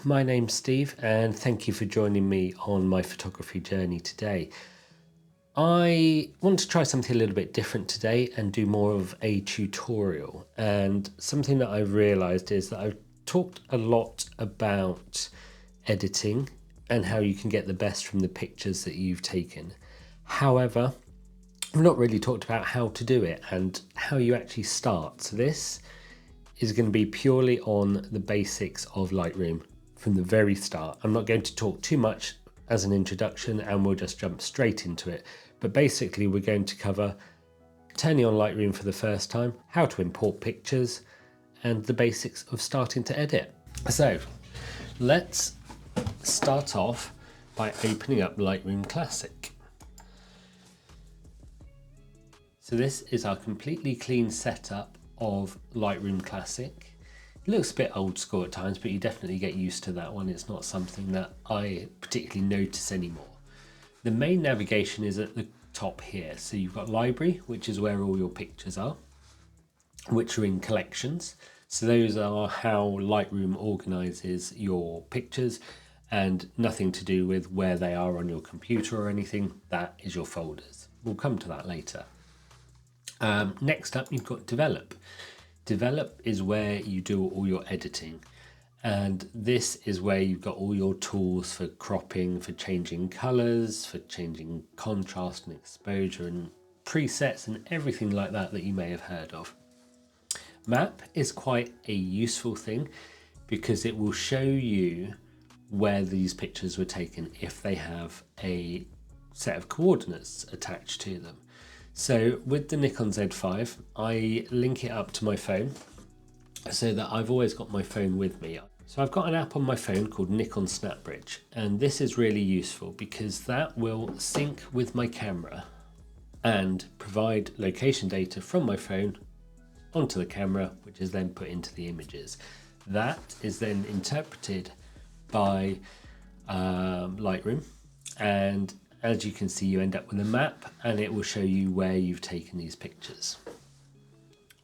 my name's Steve and thank you for joining me on my photography journey today. I want to try something a little bit different today and do more of a tutorial, and something that I've realized is that I've talked a lot about editing and how you can get the best from the pictures that you've taken. However, I've not really talked about how to do it and how you actually start. So this is going to be purely on the basics of Lightroom from the very start. I'm not going to talk too much as an introduction and we'll just jump straight into it. But basically we're going to cover turning on Lightroom for the first time, how to import pictures, and the basics of starting to edit. So let's start off by opening up Lightroom Classic. So this is our completely clean setup of Lightroom Classic. It looks a bit old school at times, but you definitely get used to that one. It's not something that I particularly notice anymore. The main navigation is at the top here. So you've got Library, which is where all your pictures are, which are in collections. So those are how Lightroom organizes your pictures, and nothing to do with where they are on your computer or anything. That is your folders. We'll come to that later. Next up, you've got Develop. Develop is where you do all your editing, and this is where you've got all your tools for cropping, for changing colors, for changing contrast and exposure and presets and everything like that that you may have heard of. Map is quite a useful thing because it will show you where these pictures were taken if they have a set of coordinates attached to them. So with the Nikon Z5, I link it up to my phone so that I've always got my phone with me. So I've got an app on my phone called Nikon SnapBridge, and this is really useful because that will sync with my camera and provide location data from my phone onto the camera, which is then put into the images. That is then interpreted by Lightroom, and as you can see, you end up with a map and it will show you where you've taken these pictures.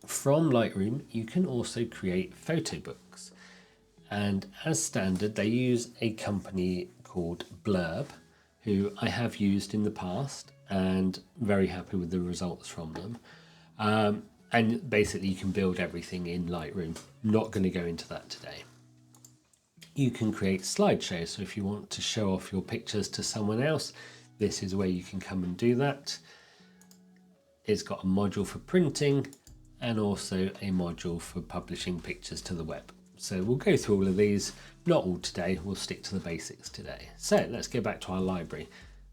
From Lightroom, you can also create photo books. And as standard, they use a company called Blurb, who I have used in the past and very happy with the results from them. And basically you can build everything in Lightroom. Not going to go into that today. You can create slideshows. So if you want to show off your pictures to someone else, this is where you can come and do that. It's got a module for printing and also a module for publishing pictures to the web. So we'll go through all of these, not all today, we'll stick to the basics today. So let's go back to our library.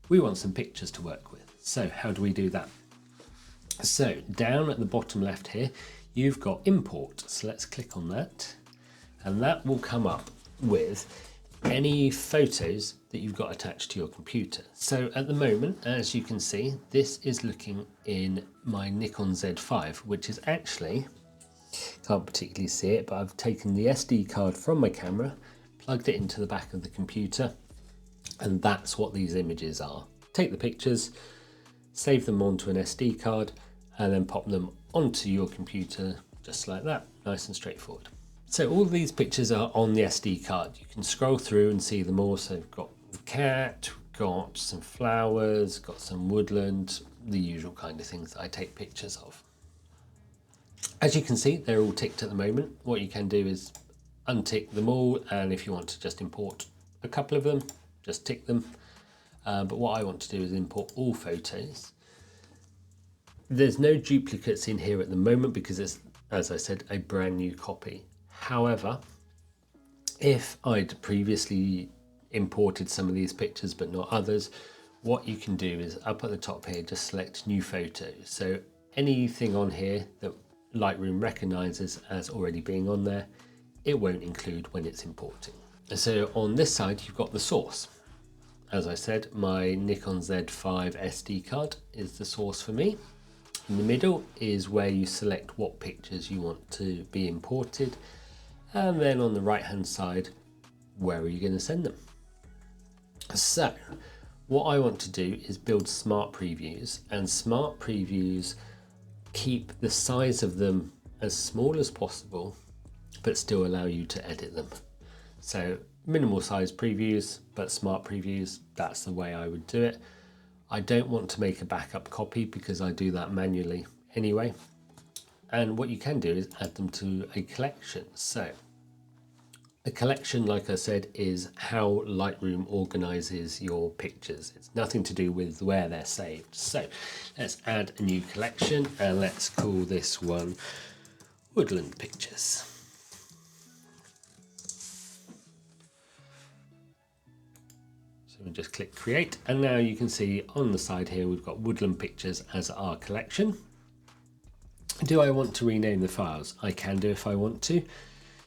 We want some pictures to work with. So how do we do that? So down at the bottom left here, you've got import. So let's click on that, and that will come up with any photos that you've got attached to your computer. So at the moment, as you can see, this is looking in my Nikon Z5, which is actually, can't particularly see it, but I've taken the SD card from my camera, plugged it into the back of the computer, and that's what these images are. Take the pictures, save them onto an SD card, and then pop them onto your computer just like that, nice and straightforward. So all these pictures are on the SD card. You can scroll through and see them all. So we've got the cat, we've got some flowers, got some woodland, the usual kind of things that I take pictures of. As you can see, they're all ticked at the moment. What you can do is untick them all, and if you want to just import a couple of them, just tick them. But what I want to do is import all photos. There's no duplicates in here at the moment because it's, as I said, a brand new copy. However, if I'd previously imported some of these pictures but not others, what you can do is up at the top here, just select new photos. So anything on here that Lightroom recognizes as already being on there, it won't include when it's importing. So on this side, you've got the source. As I said, my Nikon Z5 SD card is the source for me. In the middle is where you select what pictures you want to be imported. And then on the right hand side, where are you going to send them? So what I want to do is build smart previews, and smart previews keep the size of them as small as possible, but still allow you to edit them. So minimal size previews, but smart previews, that's the way I would do it. I don't want to make a backup copy because I do that manually anyway. And what you can do is add them to a collection. So a collection, like I said, is how Lightroom organizes your pictures. It's nothing to do with where they're saved. So let's add a new collection and let's call this one Woodland Pictures. So we'll just click create, and now you can see on the side here we've got Woodland Pictures as our collection. Do I want to rename the files? I can do if I want to.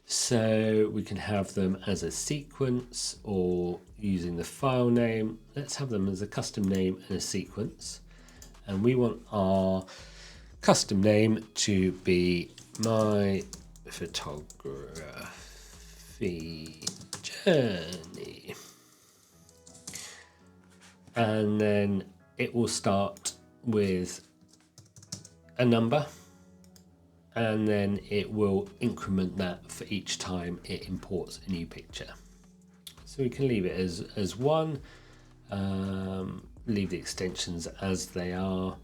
So we can have them as a sequence or using the file name. Let's have them as a custom name and a sequence. And we want our custom name to be My Photography Journey. And then it will start with a number, and then it will increment that for each time it imports a new picture. So we can leave it as one, leave the extensions as they are,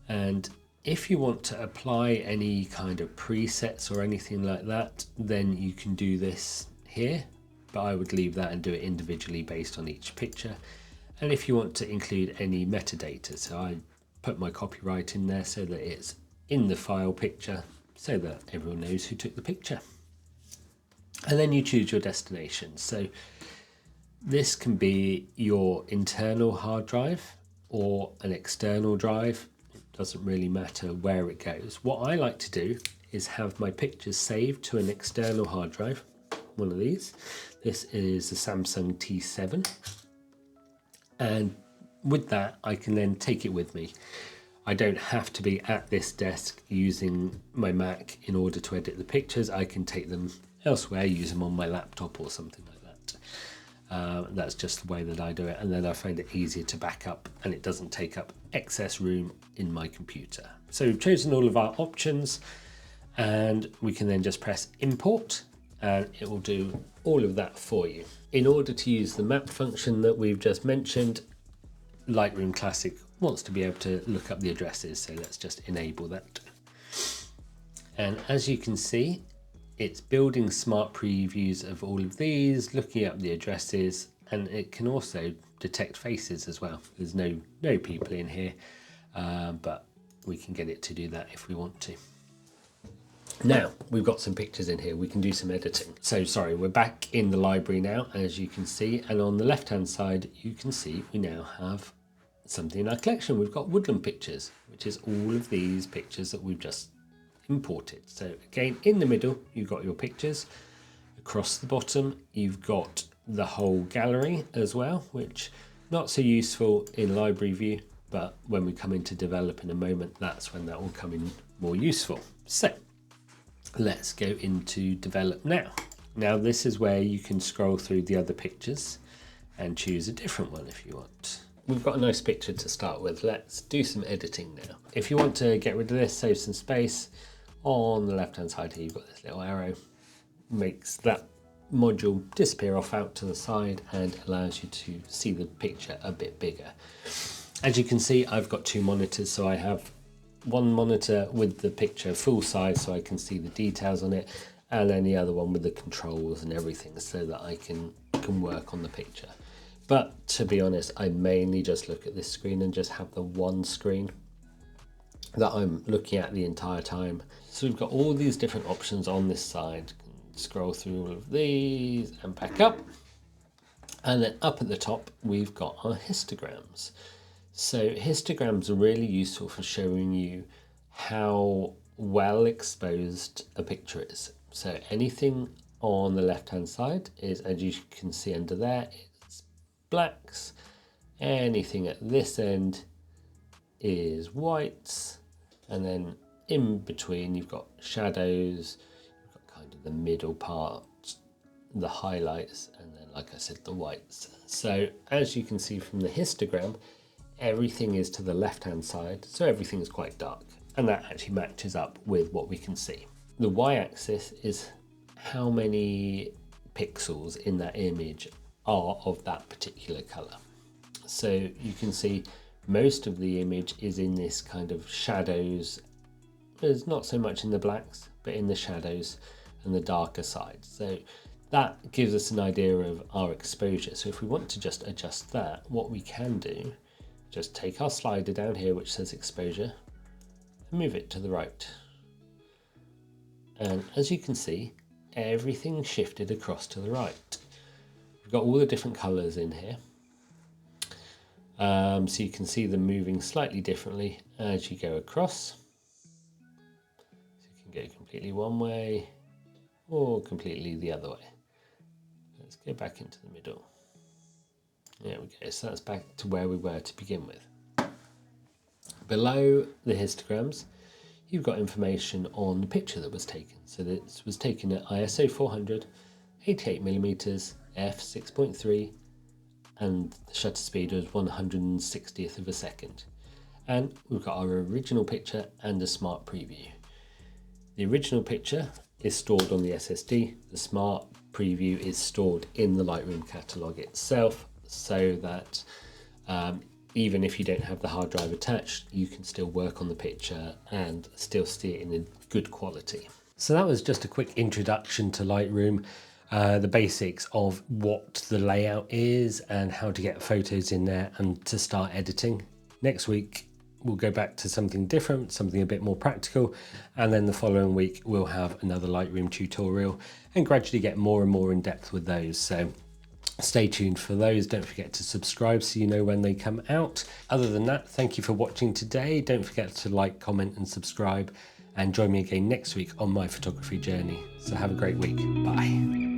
and if you want to apply any kind of presets or anything like that, then you can do this here, but I would leave that and do it individually based on each picture. And if you want to include any metadata, so I put my copyright in there so that it's in the file picture so that everyone knows who took the picture. And then you choose your destination. So this can be your internal hard drive or an external drive. It doesn't really matter where it goes. What I like to do is have my pictures saved to an external hard drive, one of these. This is the Samsung T7. And with that, I can then take it with me. I don't have to be at this desk using my Mac in order to edit the pictures. I can take them elsewhere, use them on my laptop or something like that. That's just the way that I do it. And then I find it easier to back up and it doesn't take up excess room in my computer. So we've chosen all of our options and we can then just press import and it will do all of that for you. In order to use the map function that we've just mentioned, Lightroom Classic wants to be able to look up the addresses, so let's just enable that. And as you can see, it's building smart previews of all of these, looking up the addresses, and it can also detect faces as well. There's no people in here, but we can get it to do that if we want to. Now we've got some pictures in here, we can do some editing. So sorry, we're back in the library now, as you can see, and on the left hand side you can see we now have something in our collection. We've got Woodland Pictures, which is all of these pictures that we've just imported. So again, in the middle you've got your pictures, across the bottom you've got the whole gallery as well, which not so useful in library view, but when we come into develop in a moment, that's when that will come in more useful. So let's go into develop now. Now this is where you can scroll through the other pictures and choose a different one if you want. We've got a nice picture to start with. Let's do some editing now. If you want to get rid of this, save some space, on the left hand side here you've got this little arrow, makes that module disappear off out to the side and allows you to see the picture a bit bigger. As you can see, I've got two monitors, so I have one monitor with the picture full size so I can see the details on it, and then the other one with the controls and everything so that I can work on the picture. But to be honest, I mainly just look at this screen and just have the one screen that I'm looking at the entire time. So we've got all these different options on this side. Scroll through all of these and back up. And then up at the top, we've got our histograms. So histograms are really useful for showing you how well exposed a picture is. So anything on the left hand side is, as you can see under there, it's blacks. Anything at this end is whites, and then in between you've got shadows, you've got kind of the middle part, the highlights, and then like I said, the whites. So as you can see from the histogram, everything is to the left hand side, so everything is quite dark, and that actually matches up with what we can see. The y-axis is how many pixels in that image are of that particular color. So you can see most of the image is in this kind of shadows. There's not so much in the blacks, but in the shadows and the darker side. So that gives us an idea of our exposure. So if we want to just adjust that, what we can do, just take our slider down here, which says exposure, and move it to the right. And as you can see, everything shifted across to the right. We've got all the different colors in here. So you can see them moving slightly differently as you go across. So you can go completely one way or completely the other way. Let's go back into the middle. There we go, so that's back to where we were to begin with. Below the histograms, you've got information on the picture that was taken. So this was taken at ISO 400, 88mm, f6.3, and the shutter speed was 1/160th of a second. And we've got our original picture and a smart preview. The original picture is stored on the SSD. The smart preview is stored in the Lightroom catalog itself, so that even if you don't have the hard drive attached, you can still work on the picture and still see it in a good quality. So that was just a quick introduction to Lightroom, the basics of what the layout is and how to get photos in there and to start editing. Next week, we'll go back to something different, something a bit more practical. And then the following week, we'll have another Lightroom tutorial and gradually get more and more in depth with those. So stay tuned for those. Don't forget to subscribe so you know when they come out. Other than that, thank you for watching today. Don't forget to like, comment and subscribe, and join me again next week on my photography journey. So have a great week. Bye.